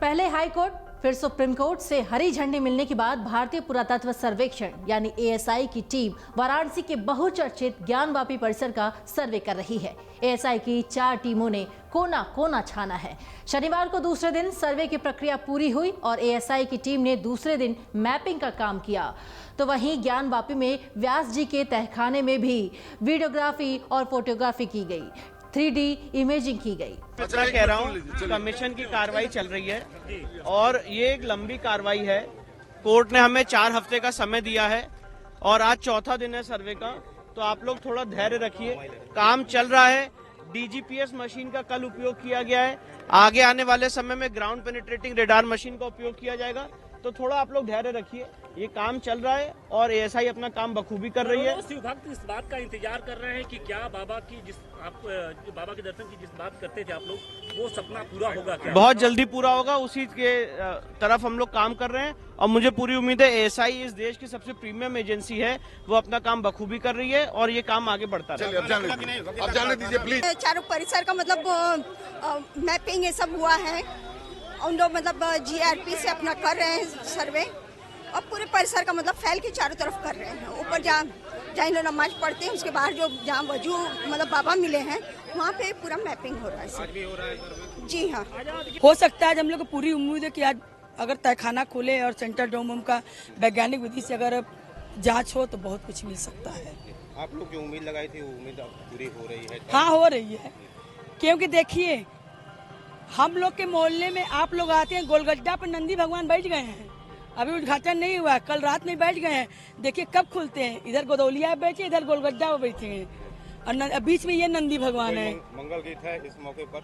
पहले high court फिर supreme court से हरी झंडी मिलने के बाद भारतीय पुरातत्व सर्वेक्षण यानी एएसआई की टीम वाराणसी के बहुचर्चित ज्ञानवापी परिसर का सर्वे कर रही है। एएसआई की 4 टीमों ने कोना कोना छाना है। शनिवार को दूसरे दिन सर्वे की प्रक्रिया पूरी हुई और एएसआई की टीम ने दूसरे दिन मैपिंग का काम किया। तो वहीं ज्ञानवापी में व्यास जी के तहखाने में भी वीडियोग्राफी और फोटोग्राफी की गई, 3D इमेजिंग की गई। मैं कह रहा हूँ कमीशन की कार्रवाई चल रही है और ये एक लंबी कार्रवाई है। कोर्ट ने हमें 4 हफ्ते का समय दिया है और आज चौथा दिन है सर्वे का, तो आप लोग थोड़ा धैर्य रखिए। काम चल रहा है। डीजीपीएस मशीन का कल उपयोग किया गया है। आगे आने वाले समय में ग्राउंड पेनिट्रेटिंग रेडार मशीन का उपयोग किया जाएगा, तो थोड़ा आप लोग धैर्य रखिए। ये काम चल रहा है और एएसआई अपना काम बखूबी कर रही है। विभाग इस बात का इंतजार कर रहे हैं कि क्या बाबा के दर्शन की जिस बात करते थे आप लोग, वो सपना पूरा होगा क्या? बहुत जल्दी पूरा होगा, उसी के तरफ हम लोग काम कर रहे हैं और मुझे पूरी उम्मीद है एएसआई इस देश की सबसे प्रीमियम एजेंसी है, वो अपना काम बखूबी कर रही है और ये काम आगे बढ़ता रहेगा। अब जाने दीजिए प्लीज। चारों परिसर का मतलब मैपिंग ये सब हुआ है। उन लोग मतलब जीआरपी से अपना कर रहे हैं सर्वे और पूरे परिसर का मतलब फैल के चारों तरफ कर रहे हैं। ऊपर जहाँ लोग नमाज पढ़ते हैं उसके बाहर जो जहाँ वजू मतलब बाबा मिले हैं वहाँ पे पूरा मैपिंग हो रहा है। भी हो रहा है। जी हाँ, हो सकता है। हम लोग को पूरी उम्मीद है कि आज अगर तहखाना खोले और सेंट्रल डोम का वैज्ञानिक विधि से अगर जांच हो तो बहुत कुछ मिल सकता है। आप लोग जो उम्मीद लगाई थी वो उम्मीद पूरी हो रही है? हाँ, हो रही है। क्योंकि देखिए, हम लोग के मोहल्ले में आप लोग आते हैं, गोलगड्ढा पर नंदी भगवान बैठ गए हैं। अभी उद्घाटन नहीं हुआ, कल रात में बैठ गए हैं। देखिए कब खुलते हैं। इधर गोदौलिया बैठे, इधर गोलगड्ढा में बैठे हैं और बीच में ये नंदी भगवान है। मंगल गीत है इस मौके पर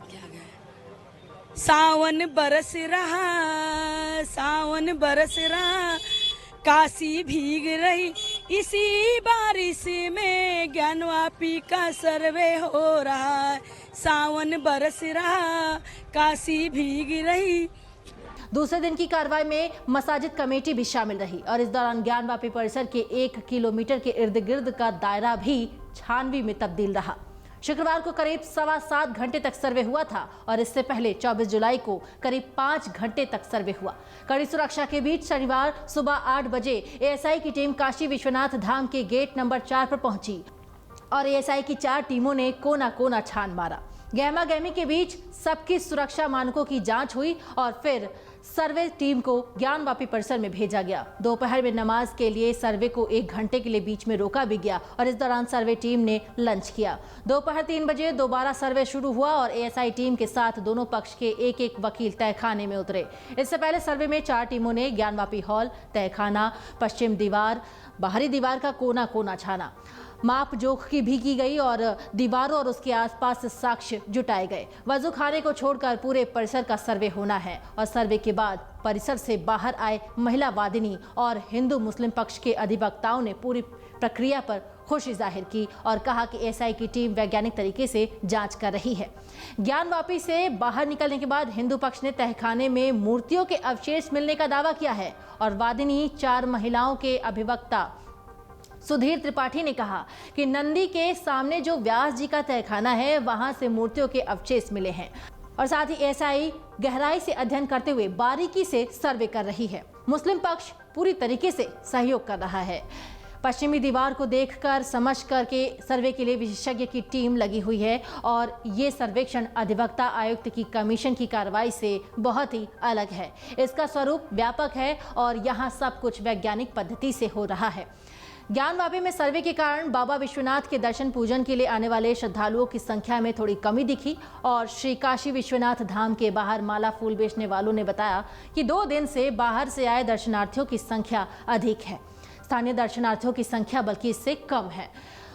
क्या गया? सावन बरस रहा, सावन बरस रहा, काशी भीग रही, इसी बारिश में ज्ञानवापी का सर्वे हो रहा है। सावन बरस रहा, काशी भीग रही। दूसरे दिन की कार्रवाई में मसाजिद कमेटी भी शामिल रही और इस दौरान ज्ञानवापी परिसर के 1 किलोमीटर के इर्द गिर्द का दायरा भी छानबी में तब्दील रहा। शुक्रवार को करीब 7.25 घंटे तक सर्वे हुआ था और इससे पहले 24 जुलाई को करीब 5 घंटे तक सर्वे हुआ। कड़ी सुरक्षा के बीच शनिवार सुबह 8 बजे एएसआई की टीम काशी विश्वनाथ धाम के गेट नंबर 4 पर पहुंची और एएसआई की 4 टीमों ने कोना कोना छान मारा। गहमा गहमी के बीच सबकी सुरक्षा मानकों की जांच हुई और फिर सर्वे टीम को ज्ञानवापी परिसर में भेजा गया। दोपहर में नमाज के लिए सर्वे को 1 घंटे के लिए बीच में रोका भी गया और इस दौरान सर्वे टीम ने लंच किया। दोपहर 3 बजे दोबारा सर्वे शुरू हुआ और एएसआई टीम के साथ दोनों पक्ष के एक वकील तहखाने में उतरे। इससे पहले सर्वे में 4 टीमों ने ज्ञानवापी हॉल, तहखाना, पश्चिम दीवार, बाहरी दीवार का कोना कोना छाना। माप जोख भी की गई और दीवारों और उसके आसपास साक्ष्य जुटाए गए। वजू खाने को छोड़कर पूरे परिसर का सर्वे होना है और सर्वे के बाद परिसर से बाहर आए महिला वादिनी और हिंदू मुस्लिम पक्ष के अधिवक्ताओं ने पूरी प्रक्रिया पर खुशी जाहिर की और कहा कि एएसआई की टीम वैज्ञानिक तरीके से जांच कर रही है। ज्ञानवापी से बाहर निकलने के बाद हिंदू पक्ष ने तहखाने में मूर्तियों के अवशेष मिलने का दावा किया है और वादिनी 4 महिलाओं के अधिवक्ता सुधीर त्रिपाठी ने कहा कि नंदी के सामने जो व्यास जी का तहखाना है वहां से मूर्तियों के अवशेष मिले हैं और साथ ही एएसआई गहराई से अध्ययन करते हुए बारीकी से सर्वे कर रही है। मुस्लिम पक्ष पूरी तरीके से सहयोग कर रहा है। पश्चिमी दीवार को देखकर समझ कर के सर्वे के लिए विशेषज्ञ की टीम लगी हुई है और ये सर्वेक्षण अधिवक्ता आयुक्त की कमीशन की कार्रवाई से बहुत ही अलग है। इसका स्वरूप व्यापक है और यहाँ सब कुछ वैज्ञानिक पद्धति से हो रहा है। ज्ञानवापी में सर्वे के कारण बाबा विश्वनाथ के दर्शन पूजन के लिए आने वाले श्रद्धालुओं की संख्या में थोड़ी कमी दिखी और श्री काशी विश्वनाथ धाम के बाहर माला फूल बेचने वालों ने बताया कि 2 दिन से बाहर से आए दर्शनार्थियों की संख्या अधिक है। स्थानीय दर्शनार्थियों की संख्या बल्कि इससे कम है।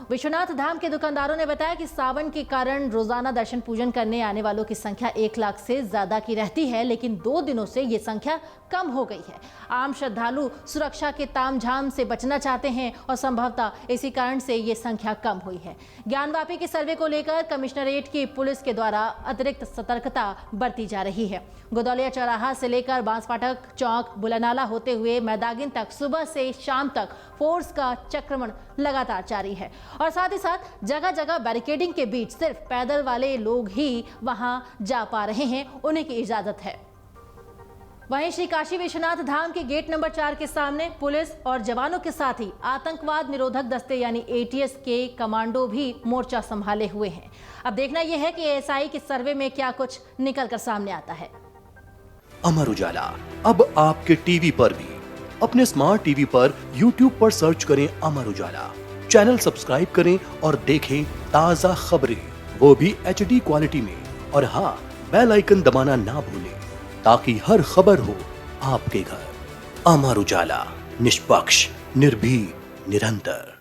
विश्वनाथ धाम के दुकानदारों ने बताया कि सावन के कारण रोजाना दर्शन पूजन करने आने वालों की संख्या 1 लाख से ज्यादा की रहती है, लेकिन 2 दिनों से ये संख्या कम हो गई है। आम श्रद्धालु सुरक्षा के तामझाम से बचना चाहते हैं और संभवतः इसी कारण से ये संख्या कम हुई है। ज्ञानवापी के सर्वे को लेकर कमिश्नरेट की पुलिस के द्वारा अतिरिक्त सतर्कता बरती जा रही है। गोदौलिया चौराहा से लेकर बांसफाटक चौक, बुलानाला होते हुए मैदागिन तक सुबह से शाम तक फोर्स का चक्रमण लगातार जारी है और साथ ही साथ जगह जगह बैरिकेडिंग के बीच सिर्फ पैदल वाले लोग ही वहां जा पा रहे हैं, उन्हें की इजाजत है। वहीं श्री काशी विश्वनाथ धाम के गेट नंबर 4 के सामने पुलिस और जवानों के साथ ही आतंकवाद निरोधक दस्ते यानी ATS के कमांडो भी मोर्चा संभाले हुए हैं। अब देखना यह है कि ASI के सर्वे में क्या कुछ निकलकर सामने आता है। अमर उजाला अब आपके टीवी पर भी। अपने स्मार्ट टीवी पर YouTube पर सर्च करें अमर उजाला, चैनल सब्सक्राइब करें और देखें ताजा खबरें, वो भी HD क्वालिटी में। और हाँ, बेल आइकन दबाना ना भूलें ताकि हर खबर हो आपके घर। अमर उजाला, निष्पक्ष, निर्भीक, निरंतर।